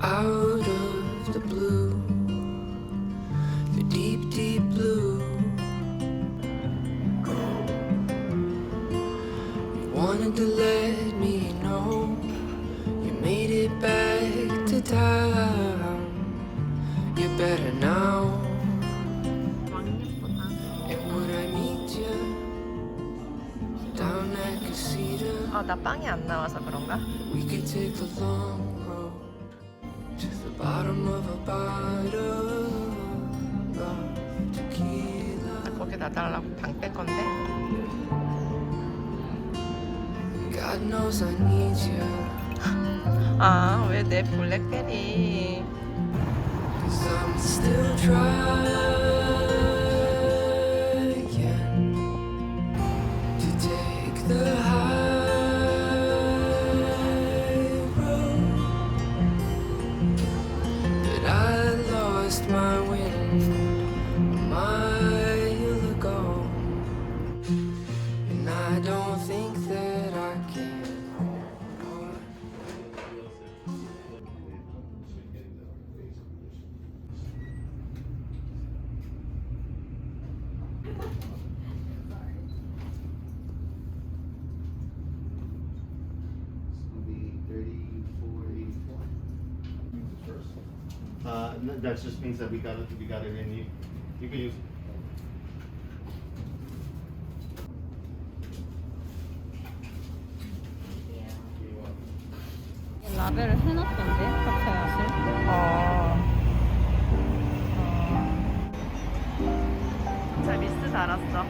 out of the blue, the deep, deep blue. You wanted to let me know you made it back to town. You're better now. And would I meet you down at Casita? 나 빵이 안 나와서 그런가? We could take the long road to the bottom of a bottle of tequila. 거기 놔달라고 방 뺄 건데. God knows I need you, 왜 내 블랙베리? 'cause I'm still trying to take the high road, but I lost my wind a mile ago, and I don't think that I can. That just means that we got it in. You can use. 라벨을 해놨던데 카페 잘 미스 달았어.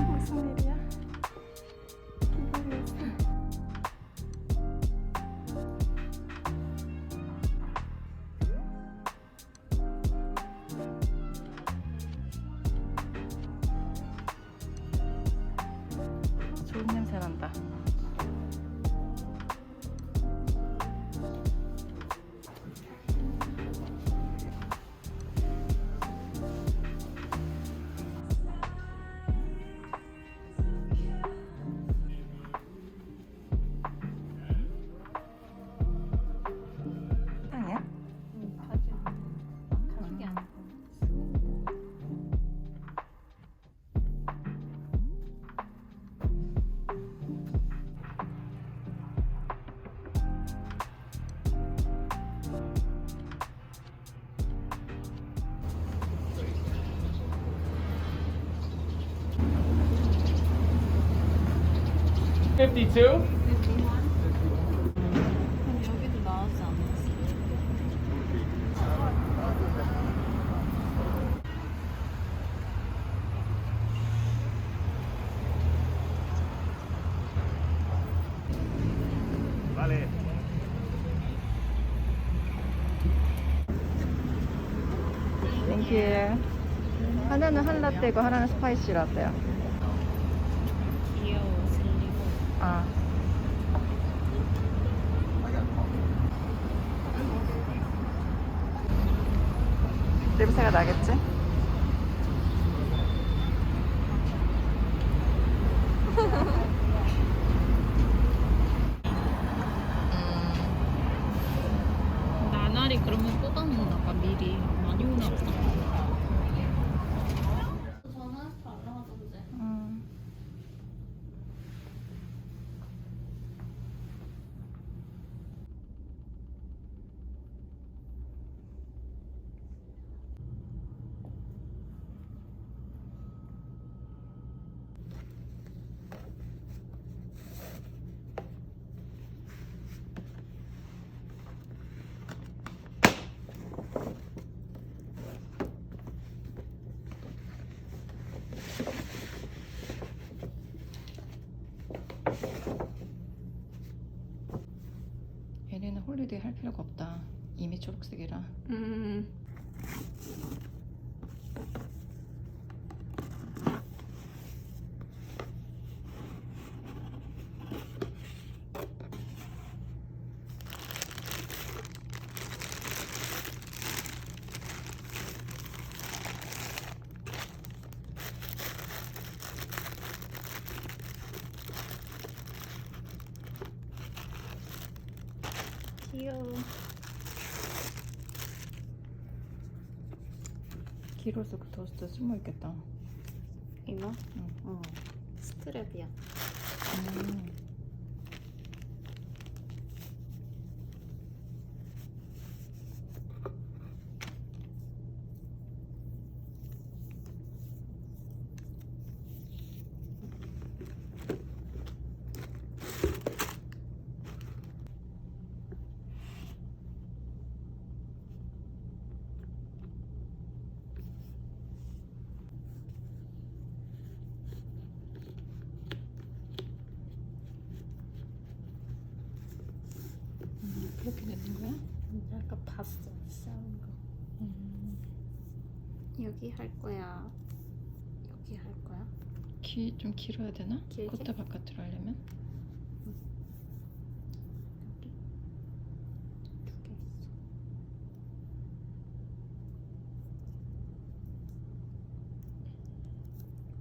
무슨 일이야? 좋은 냄새 난다. 아니야? 가죽이 아니고 여기도 나오지 않았어? Vale. 땡큐. 하나는 핫라떼고 하나는 스파이시 라떼야. 귀여워 슬리고 아. 냄새가 나겠지? 나날이 그러면 쏟아놓나 봐 미리 많이 오나 보다 전화해서 안 나가던데 얘네는 홀리데이 할 필요가 없다. 이미 초록색이라. 귀여워. 길어서 그 더스트 숨어 있겠다. 이거? 응. 어. 스트랩이야. 그렇게 되는 거야? 아까 봤어. 싸운 거. 여기 할 거야. 여기 할 거야. 좀 길어야 되나? 길게? 콧대 바깥으로 하려면? 여기 두 개 있어.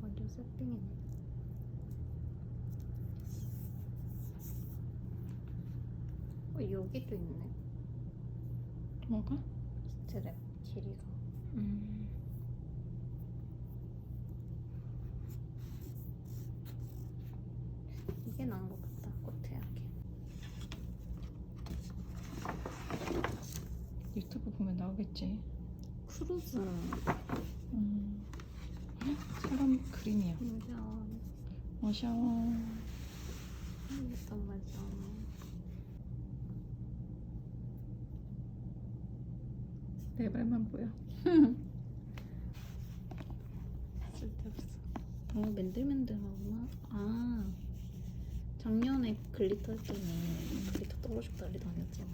완전 세팅이네. 여기도 있네. 뭐가? 스트랩 길이가. 이게 나은 것 같다. 꽃태하게. 유튜브 보면 나오겠지. 크루즈. 사람 그림이야. 맞아. 샤워. 일단 맞아. 내 발만 보여. 쓸데없어. 맨들맨들하구나. 아, 작년에 글리터 했더니 글리터 떨어지고 난리 다녔잖아.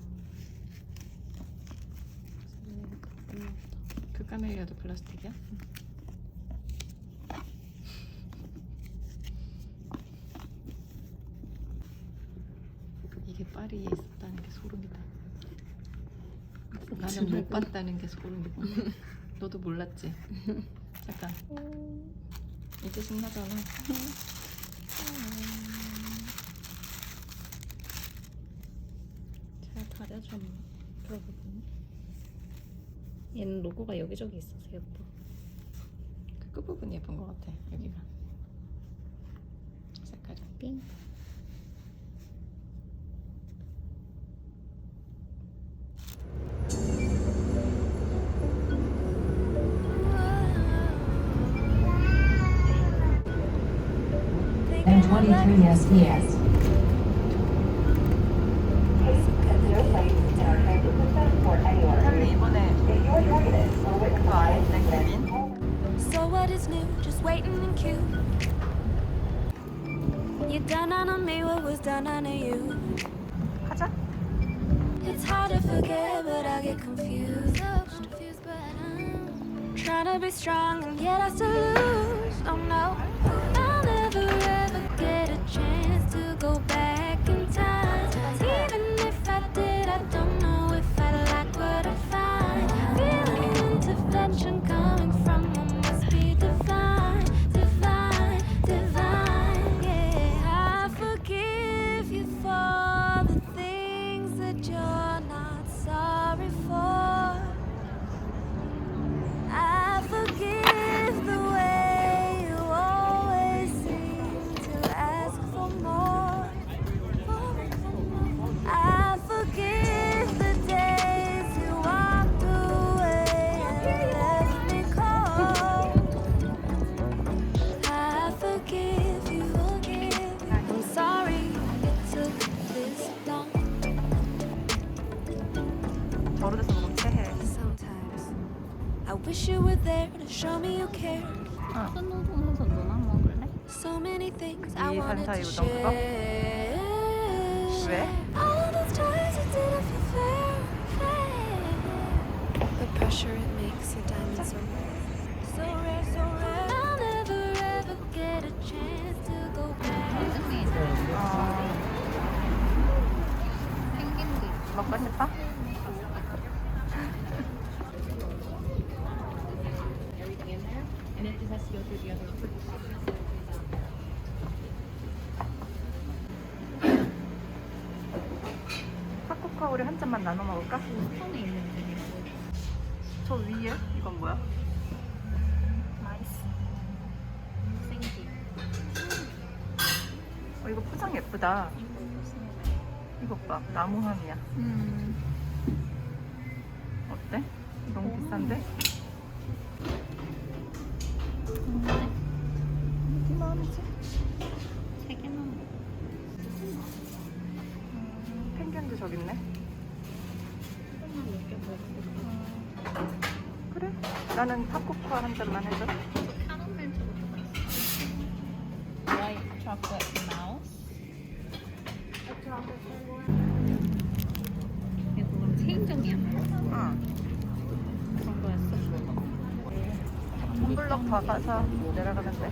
그래서 그 까멜리아도 플라스틱이야? 이게 파리에 있었다는 게 소름이다. 나는 못 봤다는 게 소름이고. 너도 몰랐지? 잠깐. 이제 신나잖아. 잘 다려져. 들어보니. 얘는 로고가 여기저기 있어서 예뻐. 그 끝부분이 예쁜 것 같아. 여기가. 색깔이. 핑크. and 23 SPS. So what is new? Just waiting in queue. You done on me what was done on you. It's hard to forget, but I get confused. Trying to be strong and yet I still lose. Oh no, I'll never ever get a chance to go back in time. Even if I did, I don't know if I like what I find. Feeling intervention coming from what must be divine, divine, divine. Yeah, I forgive you for the things that you're not sorry for. I forgive the way you always seem to ask for more. I forgive the days you walked away and left me cold. I forgive you, I'm sorry it took this long. Sometimes I wish you were there to show me you care. 스노우보면서 누나 먹을래? So many things I 이 wanted 반사이 to 우동 그거? share. 왜? All those times it didn't feel fair, fair. The pressure it makes a diamond so rare, so rare, so rare. I'll never ever get a chance to go back. 생긴 게 있어. 먹고 싶어? 팝콘 우리 한 잔만 나눠 먹을까? 손에 있는데. 저 위에 이건 뭐야? 나이스. 생기. 이거 포장 예쁘다. 이것 봐, 나무함이야. 어때? 너무 비싼데? 얼마만이지? 3개만. 펭귄도 저기 있네. 그래? 나는 팝코코 한 잔만 해줘. 카라멜 쪽으로 갔어. White chocolate mouse. 이거 그럼 체인점이야? 응. 그런 거였어? 한 블럭 더 가서 내려가는데.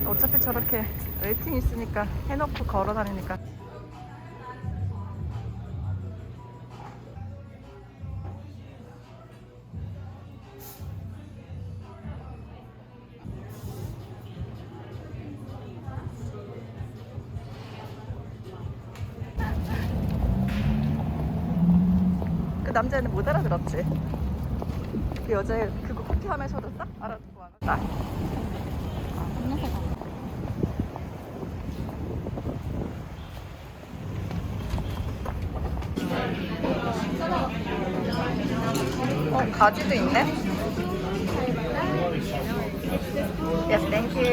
어차피 저렇게 웨이팅 있으니까 해놓고 걸어 다니니까. 그 남자애는 못 알아들었지? 그 여자애 그거 커피 하면서도 딱 알아듣고 와갔다. 건너서 가. 가지도 있네? Yes, thank you.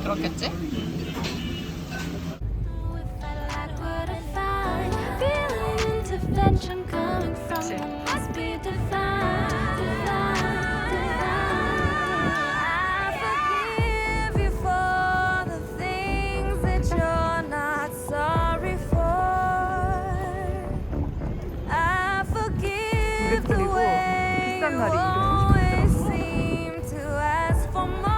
그렇겠지? If I like what I find, feeling intervention coming from Shit. you must be divine, divine, divine. I forgive you for the things that you're not sorry for. I forgive the 그리고 way 비싼 you 날이 always seem to ask for more.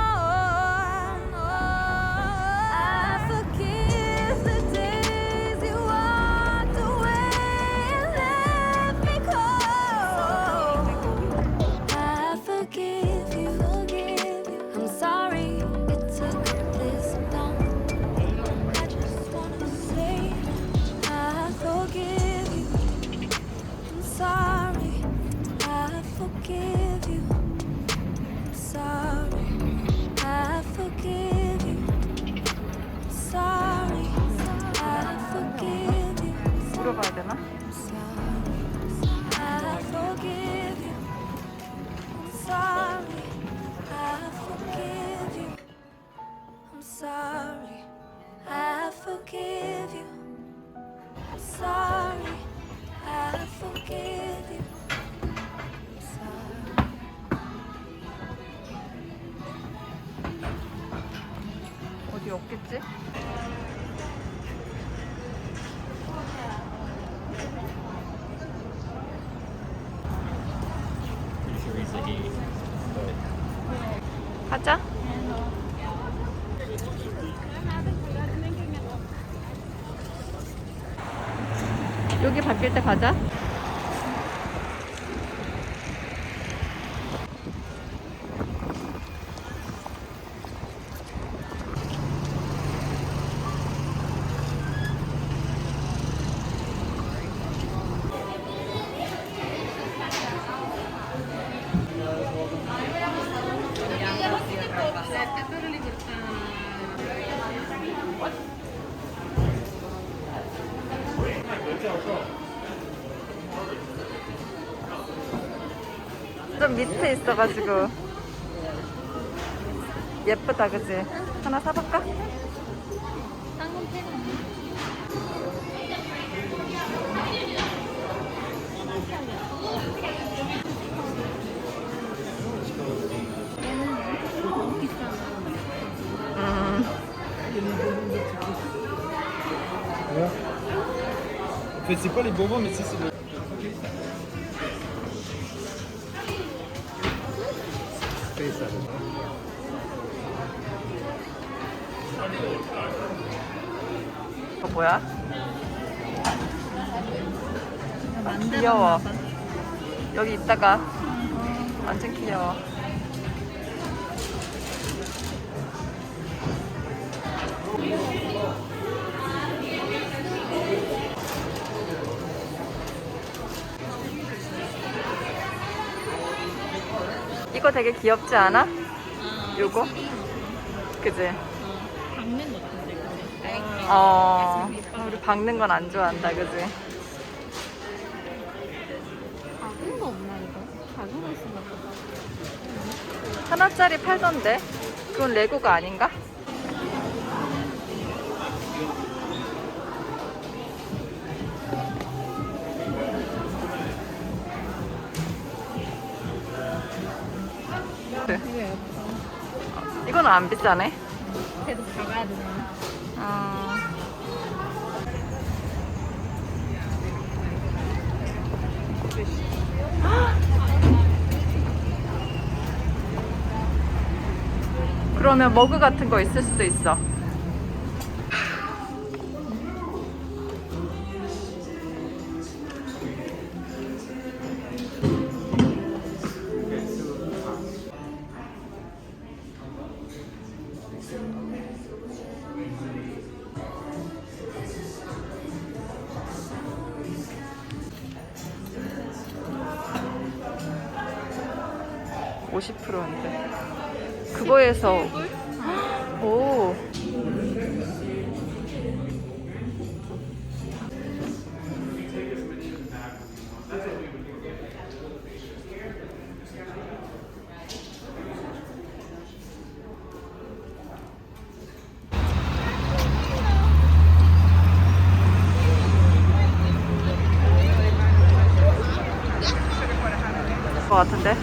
I forgive the days you walked away and left me cold. I forgive you, I'm sorry it took this long. I just wanna say I forgive you. I'm sorry, I forgive you. I'm sorry, I forgive you. Sorry, I forgive you. 물어봐야 되나? I'm sorry, I forgive you. I'm sorry, I forgive you. I'm sorry, I forgive you. I'm sorry, I forgive you. I'm sorry. 어디 없겠지? 가자. 여기 바뀔 때 가자. 좀 밑에 있어가지고 예쁘다, 그치? 하나 사볼까? 딴건 필요 없네. En fait, c'est pas les bonbons, mais c'est le. Face at it. 이거 뭐야? 만들었나 귀여워. 봐. 여기 있다가 완전 귀여워. 이거 되게 귀엽지 않아? 요거? 그지? 박는 것 같은데 근데. 우리 박는 건 안 좋아한다, 그지? 박은 거 없나 이거? 박은 거 있으면 보다. 하나짜리 팔던데? 그건 레고가 아닌가? 네. 이거 예뻐. 이거는 안 비싸네. 그래도 박아야 되나? 그러면 머그 같은 거 있을 수도 있어. $50인데 그거에서 오 것 같은데.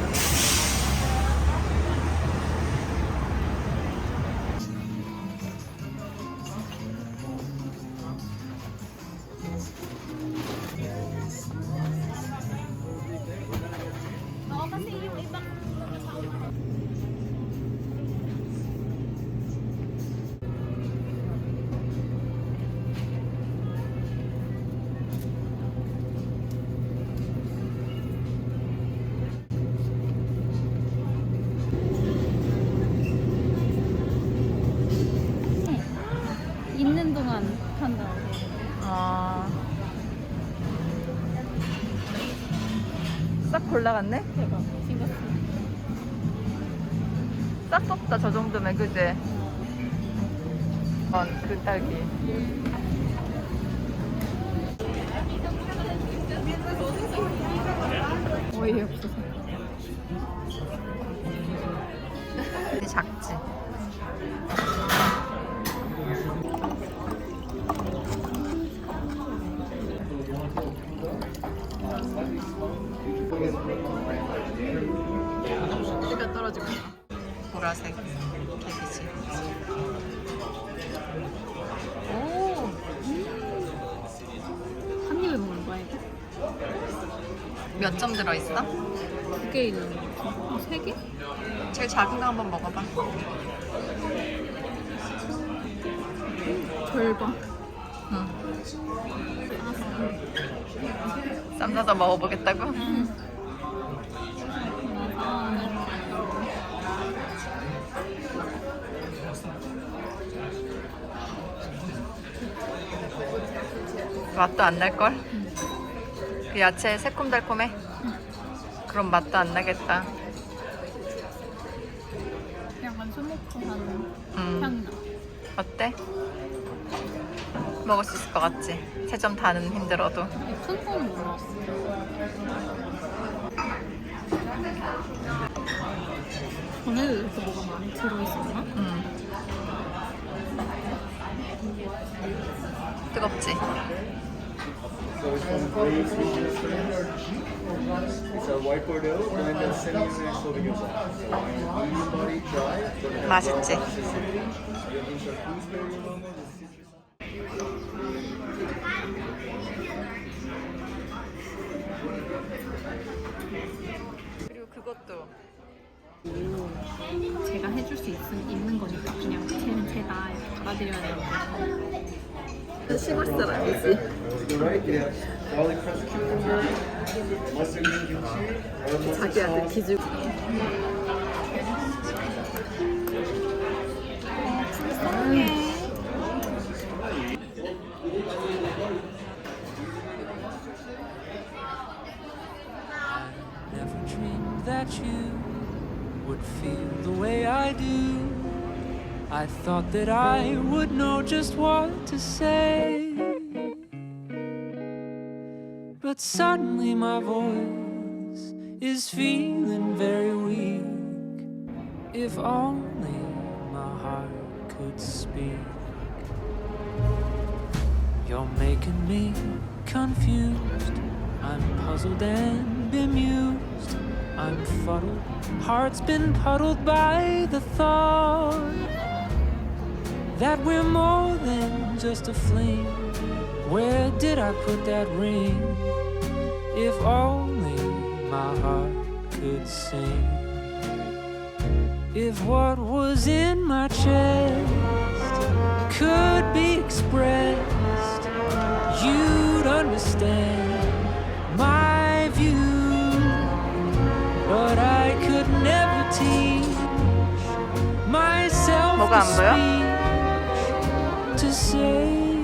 있는 동안 한다고. 싹 골라갔네? 대박. 생각해. 싹 떴다 저 정도면 그지? 그 딸기. 어이없어서. 근데 작지? 이가 떨어지고 보라색 캐비지. 오, 한 입에 먹는 거야 이거? 몇 점 들어있어? 두 개 있는 거 같아. 세 개? 제일 작은 거 한번 먹어봐. 절반. 응. 쌈 싸서 먹어보겠다고? 맛도 안 날걸? 그 야채 새콤달콤해? 그럼 맛도 안 나겠다. 약간 스모크한 음. 향이 나. 어때? 먹을 수 있을 것 같지? 3점 다는 힘들어도. 큰 거는 몰랐어. 전에도 이렇게 뭐가 많이 들어있었나? 뜨겁지? So it's from Grace, it's a white Bordeaux and a semi-max Sauvignon Blanc. So medium body dry, but it has 맛있지? acidity. We have these are gooseberry aroma with citrus. 그리고 그것도 제가 해줄 수 있는 거니까 그냥 쟤는 쟤다 이렇게 알아드려야 돼. 시골 사람이지. You're right, you have garlic pressed cucumber, mustard green kimchi, or mustard 자기한테 sauce. 기죽. Never dreamed that you would feel the way I do. I thought that I would know just what to say, but suddenly my voice is feeling very weak. If only my heart could speak. You're making me confused. I'm puzzled and bemused. I'm fuddled, heart's been puddled by the thought that we're more than just a fling. Where did I put that ring? If only my heart could sing. If what was in my chest could be expressed, you'd understand my view. But I could never teach myself 뭐가 안 the 보여? speech to say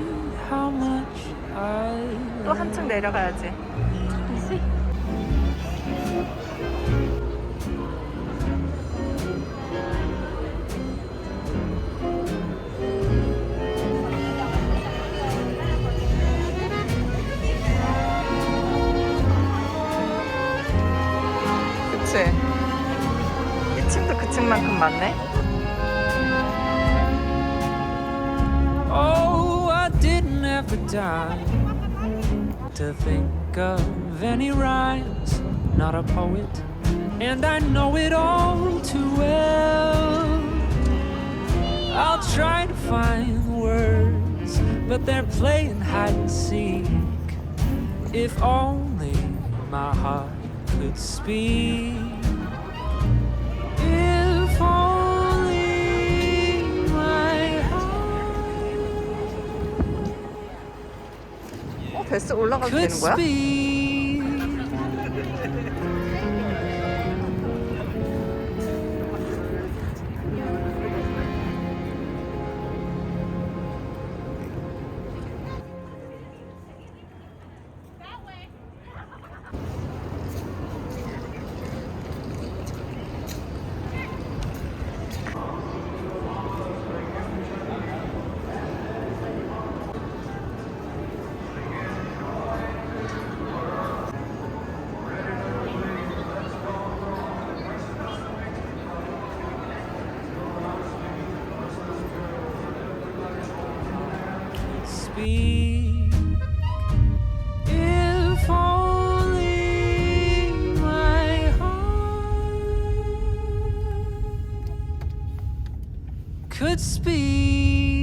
how much I 또 한층 내려가야지. 그치? 2층도 그 층만큼 많네. Oh, I didn't have the time to think of any rhymes. Not a poet, and I know it all too well. I'll try to find words, but they're playing hide and seek. If only my heart could speak. If only my 베스 올라가도 could 되는 거야? speak. Speak. If only my heart could speak.